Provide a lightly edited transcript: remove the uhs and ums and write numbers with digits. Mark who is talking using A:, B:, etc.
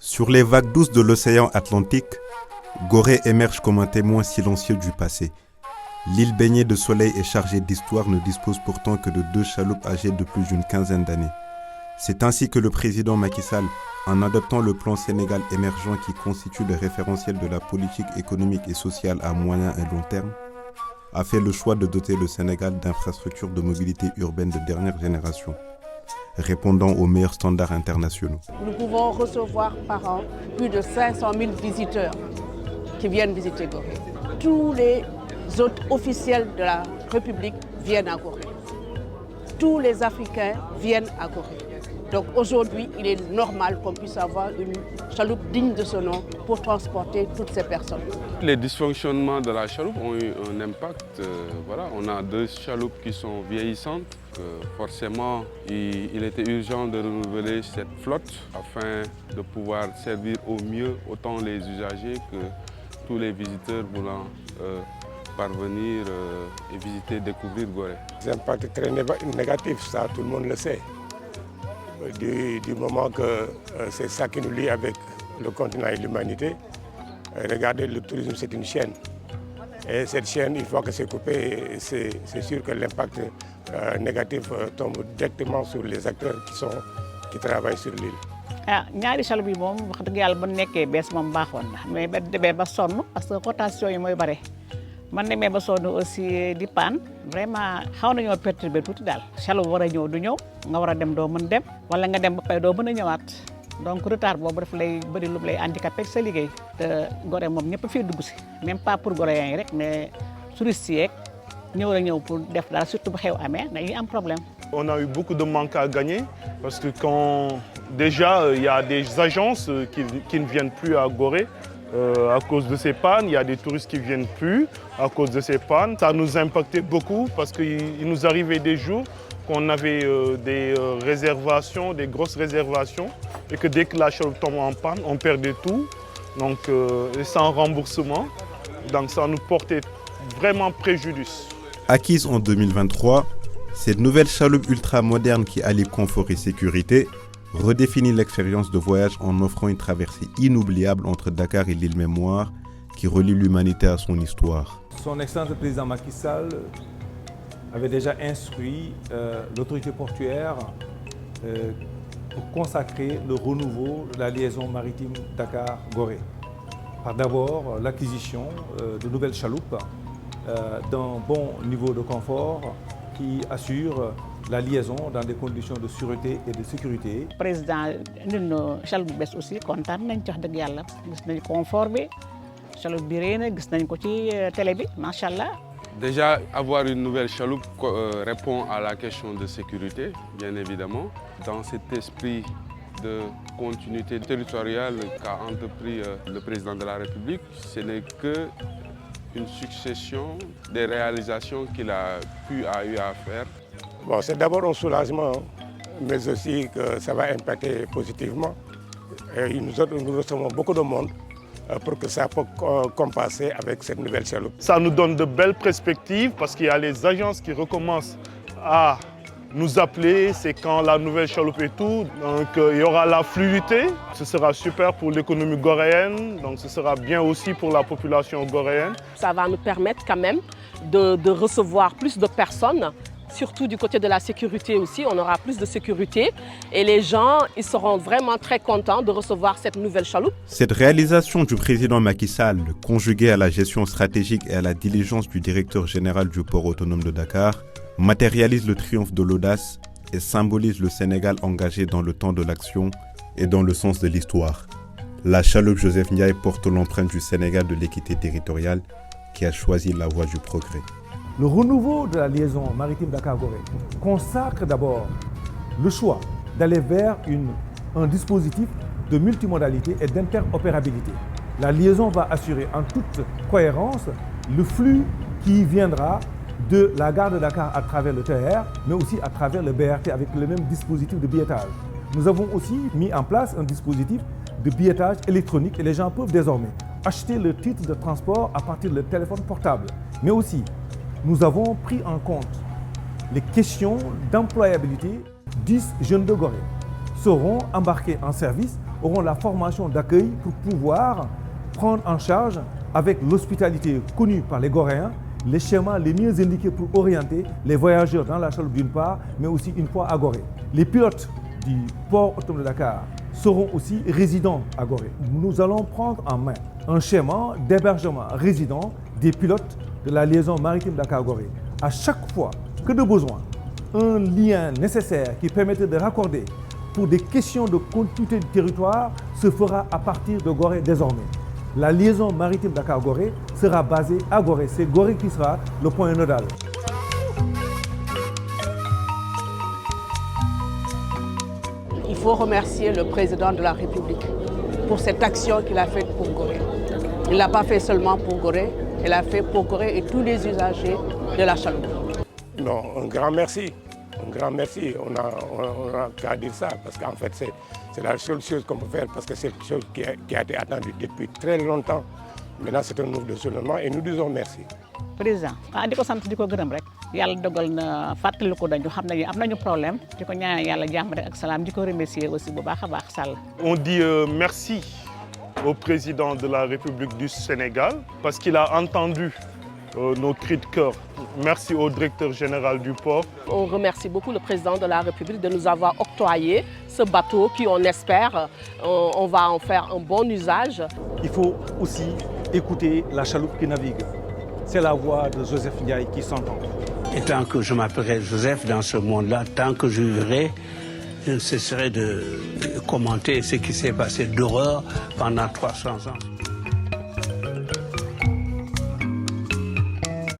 A: Sur les vagues douces de l'océan Atlantique, Gorée émerge comme un témoin silencieux du passé. L'île baignée de soleil et chargée d'histoire ne dispose pourtant que de 2 chaloupes âgées de plus d'une quinzaine d'années. C'est ainsi que le président Macky Sall, en adoptant le plan Sénégal émergent qui constitue le référentiel de la politique économique et sociale à moyen et long terme, a fait le choix de doter le Sénégal d'infrastructures de mobilité urbaine de dernière génération, répondant aux meilleurs standards internationaux.
B: Nous pouvons recevoir par an plus de 500 000 visiteurs qui viennent visiter Gorée. Tous les hôtes officiels de la République viennent à Gorée. Tous les Africains viennent à Gorée. Donc aujourd'hui, il est normal qu'on puisse avoir une chaloupe digne de ce nom pour transporter toutes ces personnes.
C: Les dysfonctionnements de la chaloupe ont eu un impact. On a 2 chaloupes qui sont vieillissantes. Forcément, il était urgent de renouveler cette flotte afin de pouvoir servir au mieux autant les usagers que tous les visiteurs voulant parvenir et visiter, découvrir Gorée.
D: C'est un impact très négatif, ça tout le monde le sait. Du moment que c'est ça qui nous lie avec le continent et l'humanité, regardez, le tourisme c'est une chaîne. Et cette chaîne, une fois que c'est coupé, c'est sûr que l'impact négatif tombe directement sur les acteurs qui travaillent sur l'île.
E: ñaari chaloupe yi moom wax dëgg yàlla ba nekkee bees moom baaxoon na mais ba demee ba sonn parce que rotation yi mooy bare man demee ba sonn aussi di panne vraiment xaw nañoo perturbé tuuti daal chaloupe war a ñëw du ñëw nga war a dem doo mën dem wala nga dem ba pay doo mën a ñëwaat donc retard boobu daf lay bëri lu lay handicapé sa liggéey te Gorée moom ñëpp a fiy dugg si même pas pour goréens yi rek mais touristes yeeg ñëw la ñëw pour def dara surtout bu xew amee dañuy am problème.
F: On a eu beaucoup de manque à gagner parce que déjà il y a des agences qui ne viennent plus à Gorée à cause de ces pannes, il y a des touristes qui ne viennent plus à cause de ces pannes. Ça nous impactait beaucoup parce qu'il nous arrivait des jours qu'on avait des réservations, des grosses réservations et que dès que la chaloupe tombe en panne, on perdait tout, donc sans remboursement. Donc ça nous portait vraiment préjudice.
A: Acquise en 2023, cette nouvelle chaloupe ultra moderne qui allie confort et sécurité redéfinit l'expérience de voyage en offrant une traversée inoubliable entre Dakar et l'île Mémoire qui relie l'humanité à son histoire.
G: Son Excellence le président Macky Sall avait déjà instruit l'autorité portuaire pour consacrer le renouveau de la liaison maritime Dakar-Gorée. Par d'abord l'acquisition de nouvelles chaloupes d'un bon niveau de confort qui assure la liaison dans des conditions de sûreté et de sécurité.
E: président indil na chaloupe bu bees aussi kontaan nañ ci wax dëgg yàlla gis nañ confort bi chaloupe bi rëy na gis nañ ko ci télé bi macha allah.
C: Déjà, avoir une nouvelle chaloupe répond à la question de sécurité, bien évidemment. Dans cet esprit de continuité territoriale qu'a entrepris le président de la République, ce n'est qu'une succession des réalisations qu'il a eu à faire.
D: Bon, c'est d'abord un soulagement, mais aussi que ça va impacter positivement. Et nous recevons beaucoup de monde pour que ça puisse compenser avec cette nouvelle chaloupe.
F: Ça nous donne de belles perspectives parce qu'il y a les agences qui recommencent à nous appeler, c'est quand la nouvelle chaloupe et tout. Donc il y aura la fluidité, ce sera super pour l'économie goréenne, donc ce sera bien aussi pour la population goréenne.
B: Ça va nous permettre quand même de recevoir plus de personnes. Surtout du côté de la sécurité aussi, on aura plus de sécurité et les gens ils seront vraiment très contents de recevoir cette nouvelle chaloupe.
A: Cette réalisation du président Macky Sall, conjuguée à la gestion stratégique et à la diligence du directeur général du port autonome de Dakar, matérialise le triomphe de l'audace et symbolise le Sénégal engagé dans le temps de l'action et dans le sens de l'histoire. La chaloupe Joseph Ndiaye porte l'empreinte du Sénégal de l'équité territoriale qui a choisi la voie du progrès.
G: Le renouveau de la liaison maritime Dakar-Gorée consacre d'abord le choix d'aller vers un dispositif de multimodalité et d'interopérabilité. La liaison va assurer en toute cohérence le flux qui viendra de la gare de Dakar à travers le TER, mais aussi à travers le BRT avec le même dispositif de billettage. Nous avons aussi mis en place un dispositif de billettage électronique et les gens peuvent désormais acheter le titre de transport à partir de téléphone portable, mais aussi nous avons pris en compte les questions d'employabilité 10 jeunes de Gorée seront embarqués en service, auront la formation d'accueil pour pouvoir prendre en charge, avec l'hospitalité connue par les Goréens, les schémas les mieux indiqués pour orienter les voyageurs dans la chaloupe d'une part, mais aussi une fois à Gorée. Les pilotes du port autonome de Dakar seront aussi résidents à Gorée. Nous allons prendre en main un schéma d'hébergement résident des pilotes de la liaison maritime Dakar-Gorée. À chaque fois que de besoin, un lien nécessaire qui permettait de raccorder pour des questions de continuité du territoire se fera à partir de Gorée désormais. La liaison maritime Dakar-Gorée sera basée à Gorée. C'est Gorée qui sera le point nodal.
B: Il faut remercier le président de la République pour cette action qu'il a faite pour Gorée. Il ne l'a pas fait seulement pour Gorée, il l'a fait pour Gorée et tous les usagers de la chaloupe.
D: Non, un grand merci. Un grand merci. On a qu'à dire ça parce qu'en fait, c'est la seule chose qu'on peut faire parce que c'est une chose qui a été attendue depuis très longtemps. Maintenant, c'est un nouveau de soulèvement et nous disons merci.
E: Président, di ko sant di ko gërëm rek yàlla dogal na fàttali ko dañu xam nañu am nañu problème di ko ñaan yàlla jàmm rek ak salaam di ko remercier aussi bu baax a baax Sall.
F: On dit merci au président de la République du Sénégal parce qu'il a entendu nos cris de cœur. Merci au directeur général du port.
H: On remercie beaucoup le président de la République de nous avoir octroyé ce bateau qui, on espère, on va en faire un bon usage.
I: Il faut aussi écouter la chaloupe qui navigue. C'est la voix de Joseph Ndiaye qui s'entend.
J: Et tant que je m'appellerai Joseph dans ce monde-là, tant que je vivrai, je ne cesserai de commenter ce qui s'est passé d'horreur pendant 300 ans.